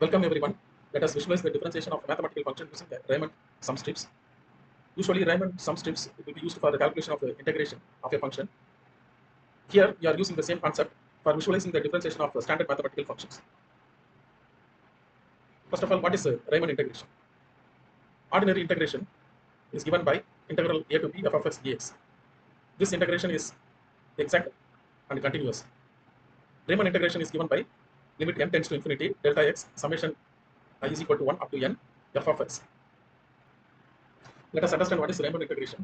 Welcome everyone. Let us visualize the differentiation of a mathematical function using the Reimann sum strips. Usually Reimann sum strips will be used for the calculation of the integration of a function. Here we are using the same concept for visualizing the differentiation of standard mathematical functions. First of all, what is Reimann integration? Ordinary integration is given by integral a to b f of x dx. This integration is exact and continuous. Riemann integration is given by limit n tends to infinity delta x summation I is equal to 1 up to n f of x. Let us understand what is Riemann integration.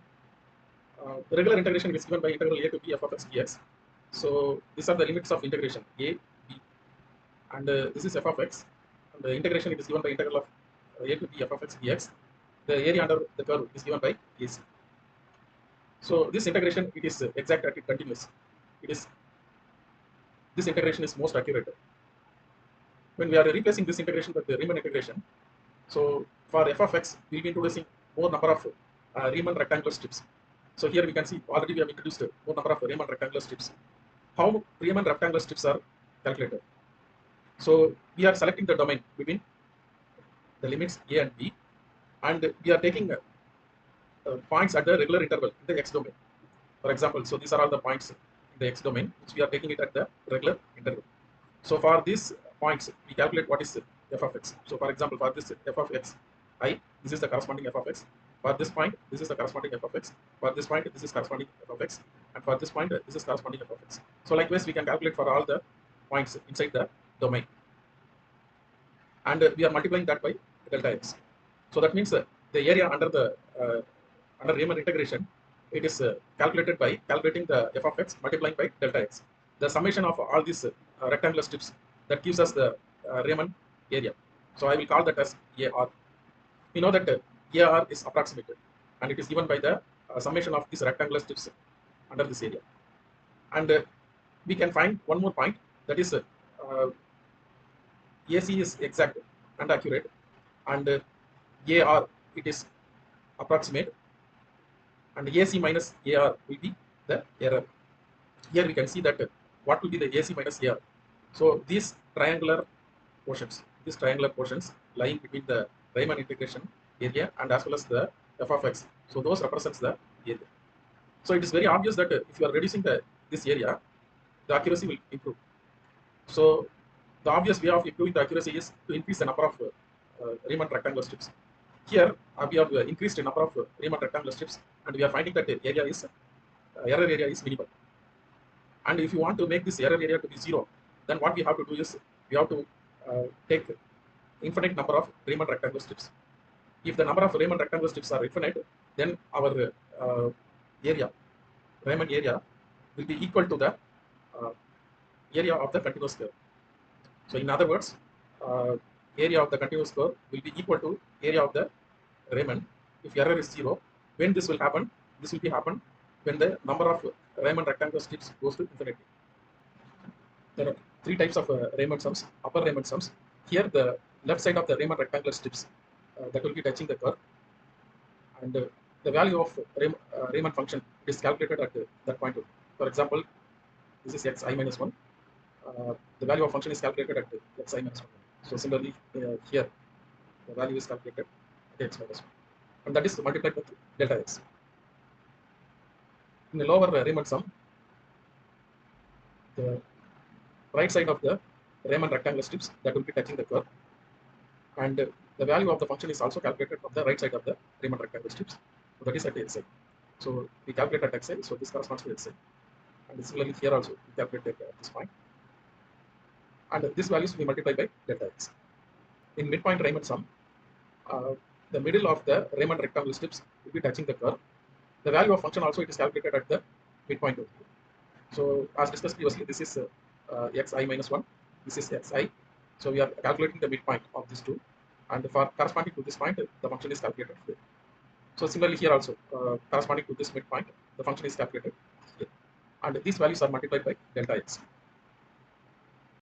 The regular integration is given by integral a to b f of x dx. So these are the limits of integration a, b, and this is f of x. And the integration is given by integral of a to b f of x dx. The area under the curve is given by AC. So this integration, it is exact and continuous. This integration is most accurate. When we are replacing this integration with the Riemann integration, so for f of x, we will be introducing more number of Riemann rectangular strips. So here we can see already we have introduced more number of Riemann rectangular strips. How Riemann rectangular strips are calculated? So we are selecting the domain between the limits a and b, and we are taking points at the regular interval in the x domain. For example, so these are all the points in the x domain which we are taking it at the regular interval. So for these points, we calculate what is f of x. So for example, for this f of x I, this is the corresponding f of x. For this point, this is the corresponding f of x. For this point, this is corresponding f of x. And for this point, this is corresponding f of x. So likewise, we can calculate for all the points inside the domain. And we are multiplying that by delta x. So that means the area under the under Riemann integration, it is calculated by calculating the f of x multiplying by delta x. The summation of all these rectangular strips, that gives us the Riemann area. So I will call that as AR. We know that AR is approximated, and it is given by the summation of these rectangular strips under this area. And we can find one more point, that is AC is exact and accurate, and AR, it is approximate, and AC minus AR will be the error. Here we can see that what will be the AC minus AR. So these triangular portions lying between the Riemann integration area and as well as the f of x. So those represents the area. So it is very obvious that if you are reducing this area, the accuracy will improve. So the obvious way of improving the accuracy is to increase the number of Riemann rectangular strips. Here we have increased the number of Riemann rectangular strips, and we are finding that the area is error area is minimal. And if you want to make this error area to be 0, then what we have to do is we have to take infinite number of Riemann rectangular strips. If the number of Riemann rectangular strips are infinite, then our Riemann area, will be equal to the area of the continuous curve. So in other words, area of the continuous curve will be equal to area of the Riemann if error is 0. When this will happen? This will be happen when the number of Riemann rectangular strips goes to infinity. There are three types of Riemann sums. Upper Riemann sums. Here the left side of the Riemann rectangular strips that will be touching the curve, and the value of Riemann function is calculated at that point. For example, this is xi minus 1. The value of function is calculated at xi minus 1. So similarly here the value is calculated at x minus 1, and that is multiplied with delta x. In the lower Riemann sum, the right side of the Riemann rectangular strips that will be touching the curve, and the value of the function is also calculated from the right side of the Riemann rectangular strips. So that is at xi. So we calculate at xi, so this corresponds to xi. And similarly here also we calculate at this point, and this values we multiply by delta x. In midpoint Riemann sum, the middle of the Riemann rectangular strips will be touching the curve. The value of function also it is calculated at the midpoint only. So as discussed previously, this is xi minus 1, this is xi. So we are calculating the midpoint of these two, and for corresponding to this point, the function is calculated here. So similarly here also, corresponding to this midpoint, the function is calculated here, and these values are multiplied by delta x.